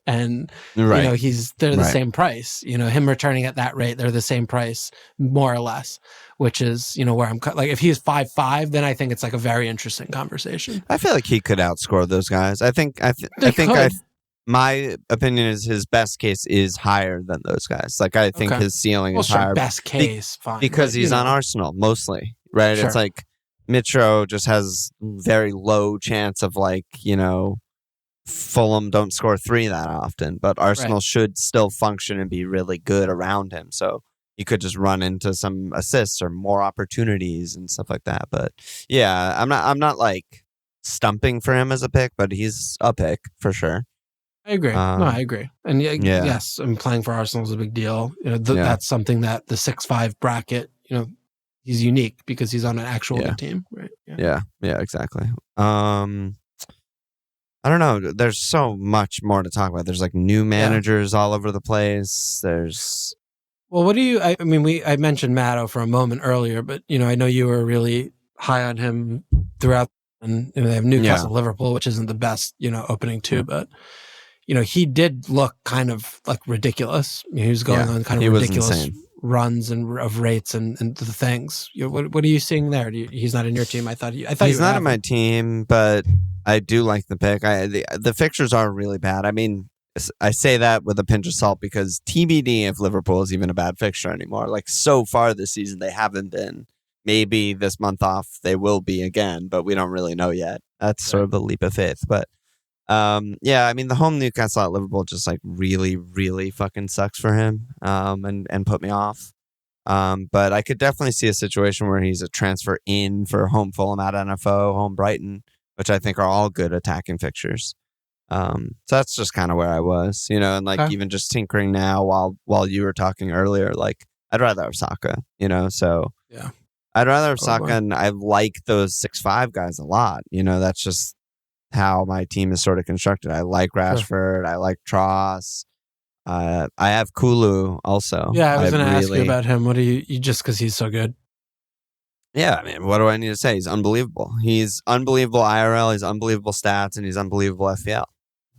And they're the same price. Him returning at that rate, they're the same price, more or less. Which is where I'm like, if he's 5.5, then I think it's like a very interesting conversation. I feel like he could outscore those guys. My opinion is his best case is higher than those guys. Like I think his ceiling is higher. Best case, fine, because he's on Arsenal mostly, right? Sure. It's like Mitro just has very low chance of like Fulham don't score 3 that often, but Arsenal should still function and be really good around him. So you could just run into some assists or more opportunities and stuff like that. But yeah, I'm not like stumping for him as a pick, but he's a pick for sure. I agree. I agree. And yes, I'm playing for Arsenal is a big deal. That's something that the 6-5 bracket, he's unique because he's on an actual good team, right? Yeah, exactly. I don't know. There's so much more to talk about. There's like new managers all over the place. Well, what do you? I mentioned Matto for a moment earlier, but I know you were really high on him throughout. And they have Newcastle, Liverpool, which isn't the best, opening 2, but he did look kind of like ridiculous. He was going on kind of ridiculous runs and of rates and the things. What are you seeing there? He's not in your team. I thought he's not in my team, but I do like the pick. The fixtures are really bad. I mean, I say that with a pinch of salt because TBD if Liverpool is even a bad fixture anymore. Like so far this season, they haven't been. Maybe this month off they will be again, but we don't really know yet. That's sort of a leap of faith. But the home Newcastle at Liverpool just like really, really fucking sucks for him and put me off. But I could definitely see a situation where he's a transfer in for home Fulham at NFO, home Brighton, which I think are all good attacking fixtures. So that's just kind of where I was, and like even just tinkering now while you were talking earlier, like I'd rather have Saka, so yeah, I'd rather have Saka, and I like those 6'5" guys a lot. That's just how my team is sort of constructed. I like Rashford, I like Tross. I have Kulu also. Yeah, I was going to ask you about him. What do you just because he's so good? Yeah, I mean, what do I need to say? He's unbelievable. He's unbelievable IRL, he's unbelievable stats, and he's unbelievable FPL.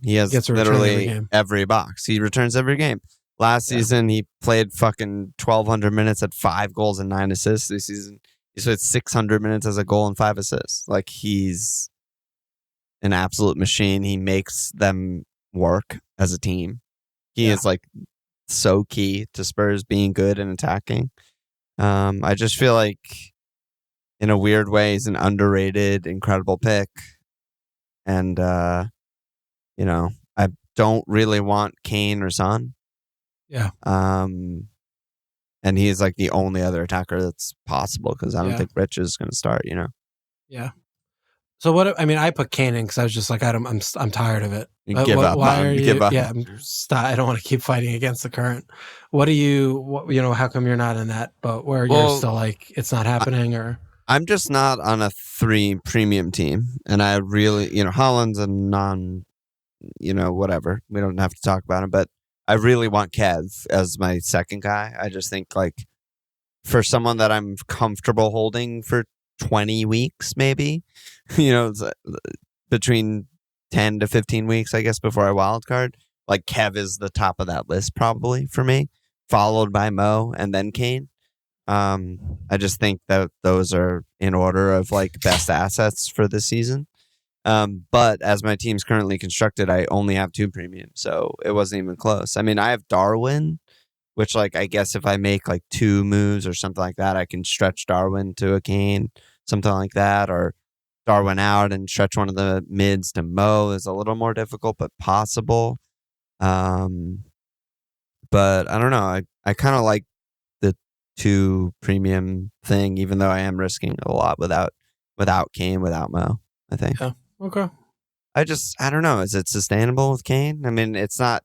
He has literally every box. He returns every game. Last season, he played fucking 1,200 minutes at 5 goals and 9 assists. This season, he's played 600 minutes as a goal and 5 assists. Like, he's an absolute machine. He makes them work as a team. He is, like, so key to Spurs being good and attacking. I just feel like, in a weird way, he's an underrated, incredible pick. And, I don't really want Kane or Son. Yeah. And he's like the only other attacker that's possible because I don't think Rich is going to start, Yeah. So I put Kane in because I was just like, I'm tired of it. Give up. Why are you? Give up. Yeah, I don't want to keep fighting against the current. How come you're not in that boat where you're still like, it's not happening or? I'm just not on a 3 premium team. And I really, Holland's a non, whatever. We don't have to talk about him, but I really want Kev as my second guy. I just think like for someone that I'm comfortable holding for 20 weeks, maybe, between 10 to 15 weeks, I guess, before I wildcard, like Kev is the top of that list probably for me, followed by Mo and then Kane. I just think that those are in order of like best assets for this season. But as my team's currently constructed, I only have 2 premium, so it wasn't even close. I mean, I have Darwin, which like I guess if I make like 2 moves or something like that, I can stretch Darwin to a Kane, something like that, or Darwin out and stretch one of the mids to Mo is a little more difficult, but possible. But I don't know. I kind of like the 2 premium thing, even though I am risking a lot without Kane, without Mo, I think. Yeah. Okay. I don't know. Is it sustainable with Kane? I mean, he's not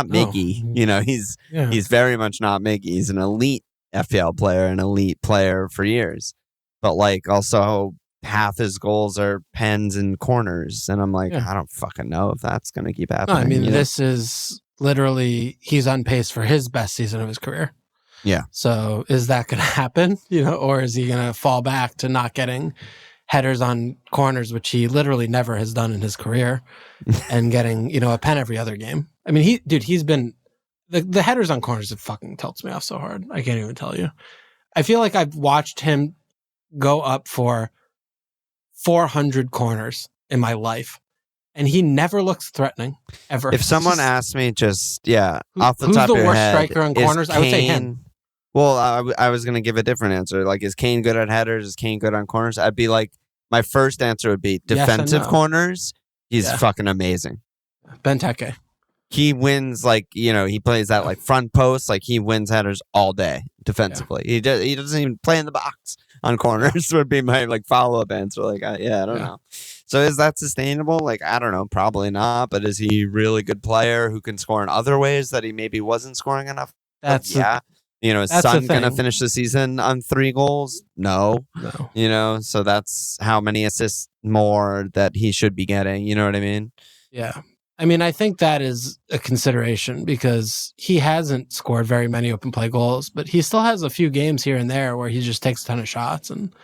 Miggy. No. He's very much not Miggy. He's an elite FPL player, an elite player for years. But like also half his goals are pens and corners. And I'm like, I don't fucking know if that's going to keep happening. No, I mean, this is literally, he's on pace for his best season of his career. Yeah. So is that going to happen? Or is he going to fall back to not getting headers on corners, which he literally never has done in his career, and getting, a pen every other game? I mean, he's been, the headers on corners, it fucking tilts me off so hard. I can't even tell you. I feel like I've watched him go up for 400 corners in my life, and he never looks threatening, ever. If someone asked me just, off the who's top the of your worst head, striker on corners? Kane, I would say him. Well, I was going to give a different answer. Like, is Kane good at headers? Is Kane good on corners? I'd be like, my first answer would be defensive corners. He's fucking amazing. Benteke. He wins, like, he plays that like front post. Like, he wins headers all day defensively. He doesn't even play in the box on corners would be my like follow-up answer. Like, I don't know. So is that sustainable? Like, I don't know. Probably not. But is he a really good player who can score in other ways that he maybe wasn't scoring enough? Is Son going to finish the season on 3 goals? No. So that's how many assists more that he should be getting. You know what I mean? Yeah. I mean, I think that is a consideration because he hasn't scored very many open play goals, but he still has a few games here and there where he just takes a ton of shots, and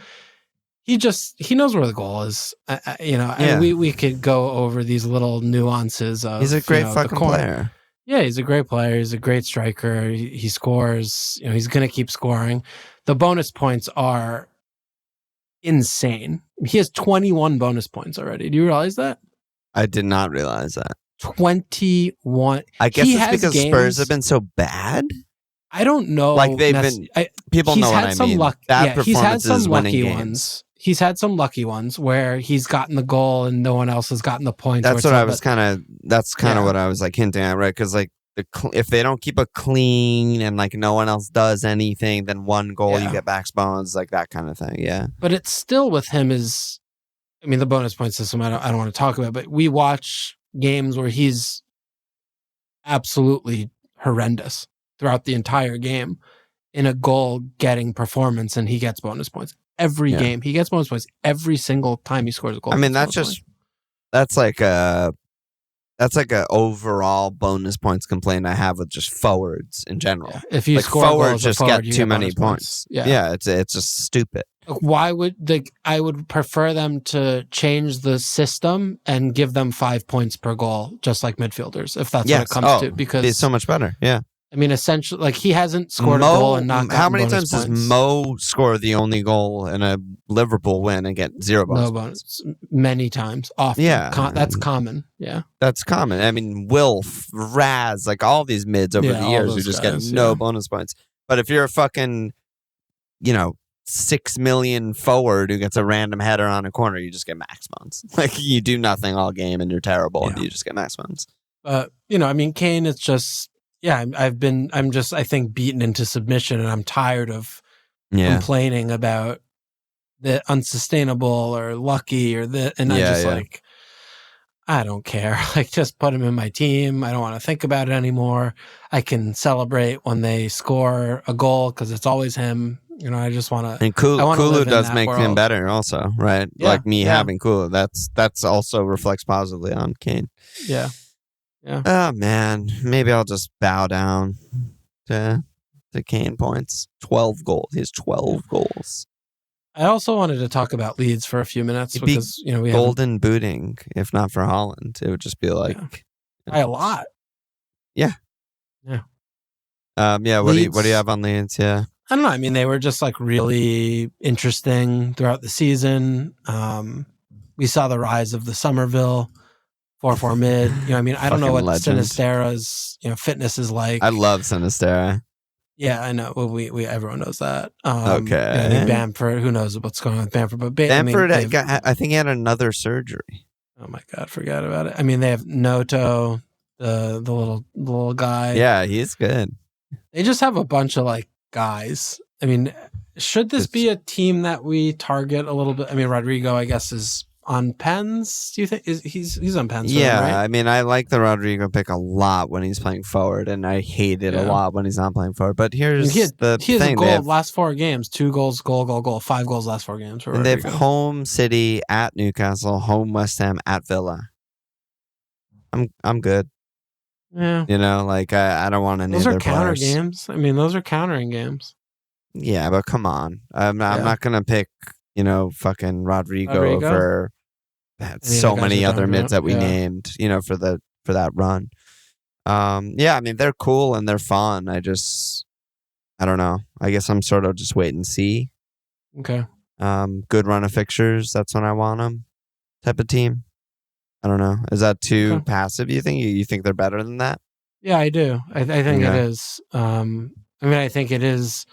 he knows where the goal is. And we could go over these little nuances of, he's a great fucking player. Yeah, he's a great player. He's a great striker. He scores. He's going to keep scoring. The bonus points are insane. He has 21 bonus points already. Do you realize that? I did not realize that. 21. I guess it's because Spurs have been so bad. I don't know. Like they've been. People know what I mean. He's had some lucky ones. He's had some lucky ones where he's gotten the goal and no one else has gotten the points. That's what I was kind of. That's kind of what I was like hinting at, right? Because like if they don't keep it clean and like no one else does anything, then 1 goal you get max bonus, like that kind of thing. Yeah, but it's still with him is. I mean, the bonus point system. I don't want to talk about, but we watch games where he's absolutely horrendous throughout the entire game in a goal-getting performance, and he gets bonus points. Every game. He gets bonus points every single time he scores a goal. I mean, that's like a overall bonus points complaint I have with just forwards in general. Yeah. If you like score forwards just get too many points. Yeah, it's just stupid. Why would I would prefer them to change the system and give them 5 points per goal, just like midfielders, if that's what it comes to, because it's so much better. Yeah. I mean, essentially, like he hasn't scored a goal and not gotten how many bonus times points. does Mo score the only goal in a Liverpool win and get 0 bonus? No bonus. Many times. Often. Yeah. That's common. Yeah. That's common. I mean, Wilf, Raz, like all these mids over the years who just get no bonus points. But if you're a fucking, 6 million forward who gets a random header on a corner, you just get max bonus. Like you do nothing all game and you're terrible and you just get max bonus. I mean, Kane, it's just, I'm just, I think, beaten into submission, and I'm tired of complaining about the unsustainable or lucky or the, and I'm just like, I don't care. Like, just put him in my team. I don't want to think about it anymore. I can celebrate when they score a goal because it's always him. I just want to. And Kulu does make him better, also, right? Yeah, like me having Kulu, that's also reflects positively on Kane. Yeah. Yeah. Oh man, maybe I'll just bow down to Kane points. 12 goals. He has 12 goals. I also wanted to talk about Leeds for a few minutes because we golden booting. If not for Holland, it would just be like by a lot. Yeah. Yeah. What do you have on Leeds? Yeah. I don't know. I mean, they were just like really interesting throughout the season. We saw the rise of the Somerville 4-4 mid. I mean, I don't know what legend. Sinistera's fitness is like. I love Sinistera. Yeah, I know. Well, we everyone knows that. Okay. Yeah, I think Bamford. Who knows what's going on with Bamford? But Bamford, I think he had another surgery. Oh my God, forgot about it. I mean, they have Noto, the little guy. Yeah, he's good. They just have a bunch of like guys. I mean, should this be a team that we target a little bit? I mean, Rodrigo, I guess, is on pens. Do you think he's on pens? Yeah, right? I mean, I like the Rodrigo pick a lot when he's playing forward, and I hate it a lot when he's not playing forward. But here's he has thing: a goal last 4 games, 2 goals, goal, 5 goals last 4 games. And they have home City at Newcastle, home West Ham at Villa. I'm good. Yeah, you know, like I don't want any. Those of are their counter players. games. I mean, those are countering games. Yeah, but come on, I'm not gonna pick fucking Rodrigo over so many other mids that we named, for that run. Yeah, I mean, they're cool and they're fun. I don't know. I guess I'm sort of just wait and see. Okay. Good run of fixtures. That's when I want them. Type of team. I don't know. Is that too passive? You think? You think they're better than that? Yeah, I do. I think it is. I mean, I think it is.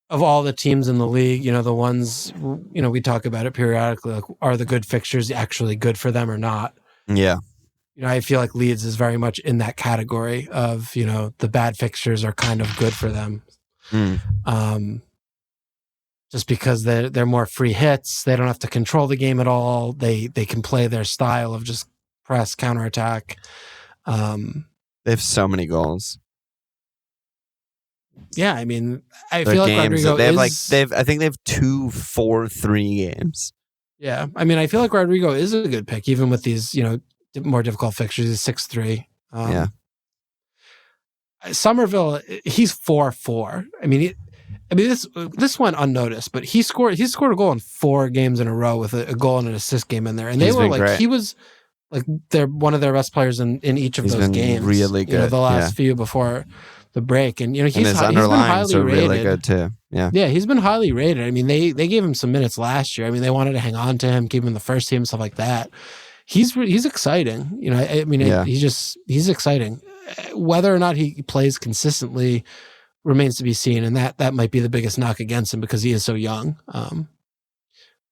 Of all the teams in the league, the ones, we talk about it periodically, like, are the good fixtures actually good for them or not? Yeah. I feel like Leeds is very much in that category of, the bad fixtures are kind of good for them. Just because they're more free hits. They don't have to control the game at all. They can play their style of just press, counterattack. They have so many goals. Yeah, I mean, I feel like Rodrigo I think they have 2 4-3 games. Yeah, I mean, I feel like Rodrigo is a good pick, even with these, more difficult fixtures. He's 6'3". Yeah. Somerville, he's 4-4. I mean, this went unnoticed, but he scored a goal in 4 games in a row with a goal and an assist game in there, and he was like they're one of their best players in each of those games. Really good. The last few before the break, and his underlines are really good too. Yeah, he's been highly rated. I mean, they gave him some minutes last year. I mean, they wanted to hang on to him, keep him in the first team, stuff like that. He's exciting. He's exciting. Whether or not he plays consistently remains to be seen, and that might be the biggest knock against him because he is so young.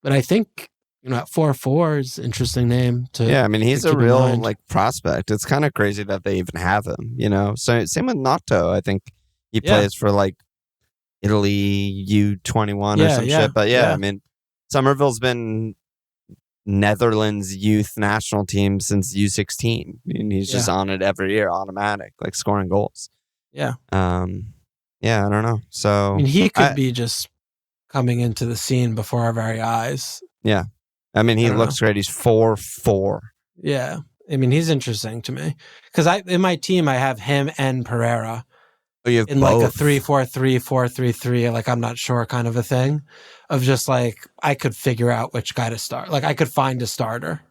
But I think at 4-4 is an interesting name to. Yeah, I mean, he's a real prospect. It's kind of crazy that they even have him. So same with Nato. I think he plays for Italy U21 or some shit. But I mean, Somerville's been Netherlands youth national team since U16, and he's just on it every year, automatic, scoring goals. Yeah. Yeah, I don't know. So I mean, he could be just coming into the scene before our very eyes. Yeah. I mean, he looks great. He's 4'4". Yeah. I mean, he's interesting to me because in my team, I have him and Pereira in both. A 3-4-3, 4-3-3, I'm not sure kind of a thing of just I could figure out which guy to start. I could find a starter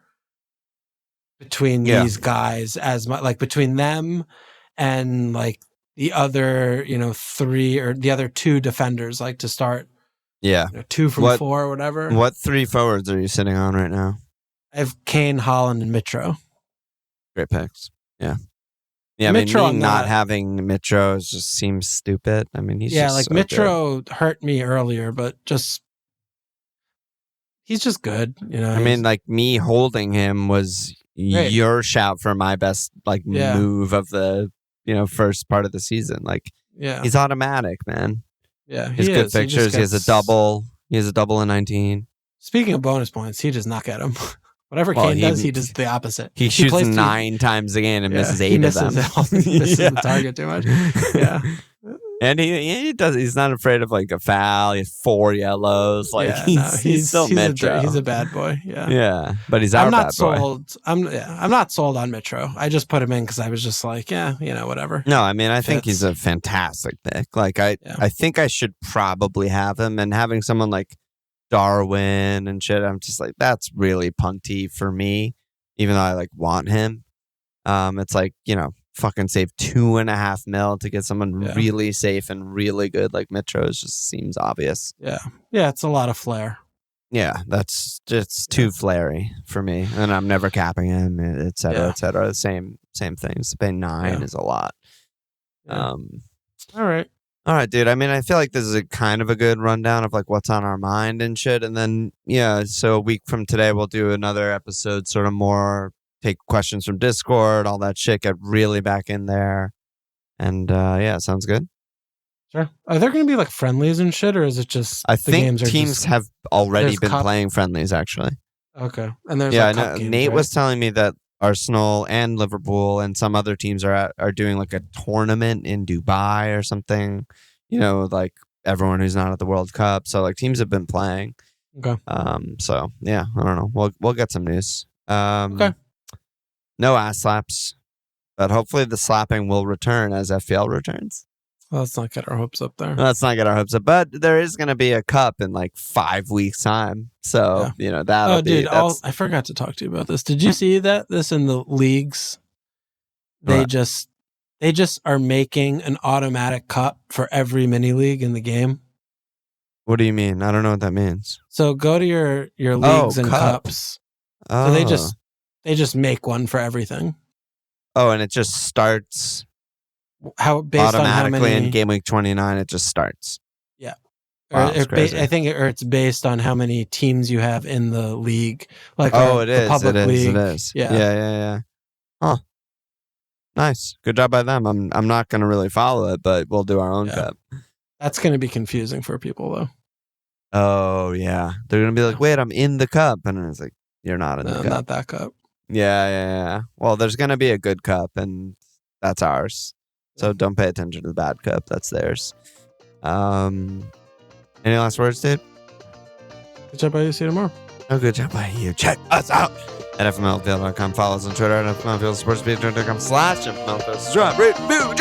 between these guys between them and the other, 3 or the other 2 defenders to start. Yeah. 2 from 4 or whatever. What 3 forwards are you sitting on right now? I have Kane, Holland, and Mitro. Great picks. Yeah. Yeah, Mitro, I mean, not having Mitro just seems stupid. I mean, he's just so Mitro good. hurt me earlier, but he's just good. I mean, me holding him was your shout for my best move of the first part of the season. He's automatic, man. Yeah, he's good fixtures. He has a double. He has a double in 19. Speaking of bonus points, he does not get them. Whatever Kane does, he does the opposite. He shoots 9 times a game and misses 8 of them. He misses the target too much. Yeah. And he does. He's not afraid of a foul. He has 4 yellows. He's still Mitro. He's a bad boy. Yeah. Yeah, but he's our bad boy. I'm not sold on Mitro. I just put him in because I was just whatever. No, I mean, I think he's a fantastic pick. I think I should probably have him, and having someone like Darwin and shit, I'm just that's really punty for me, even though I want him. It's fucking save $2.5 million to get someone really safe and really good like Mitro. Just seems obvious. Yeah, it's a lot of flair. Yeah, that's just too flary for me, and I'm never capping him, et cetera, et cetera. Same things. Paying 9 is a lot. Yeah. All right. All right, dude. I mean, I feel like this is a kind of a good rundown of like what's on our mind and shit. And then, so a week from today, we'll do another episode, sort of more take questions from Discord, all that shit, get really back in there. And sounds good. Sure. Are there going to be like friendlies and shit, or is it just I think teams have already been playing friendlies, actually. Okay. And there's cup games, Nate was telling me that Arsenal and Liverpool and some other teams are doing like a tournament in Dubai or something, like everyone who's not at the World Cup. So like teams have been playing. Okay. So yeah, I don't know. We'll get some news. Okay. No ass slaps, but hopefully the slapping will return as FPL returns. Well, let's not get our hopes up there. Let's not get our hopes up. But there is going to be a cup in like 5 weeks' time. So, that'll be... I forgot to talk to you about this. Did you see this in the leagues? They just are making an automatic cup for every mini league in the game. What do you mean? I don't know what that means. So go to your leagues and cups. Oh. So they just make one for everything. Oh, and it just starts... based automatically on how many... in game week 29 it just starts. Yeah. Wow, it's based on how many teams you have in the league. Like it is. League. It is. Yeah. Yeah. Huh. Nice. Good job by them. I'm not going to really follow it, but we'll do our own cup. That's going to be confusing for people though. Oh yeah. They're going to be like, "Wait, I'm in the cup." And it's like, "You're not in the cup." Not that cup. Yeah. Well, there's going to be a good cup and that's ours. So don't pay attention to the bad cup. That's theirs. Any last words, dude? Good job by you. See you tomorrow. Oh, good job by you. Check us out at FMLFPL.com. Follow us on Twitter at FMLFPL Sports, Twitter.com/FMLFPL. Subscribe, rate, review,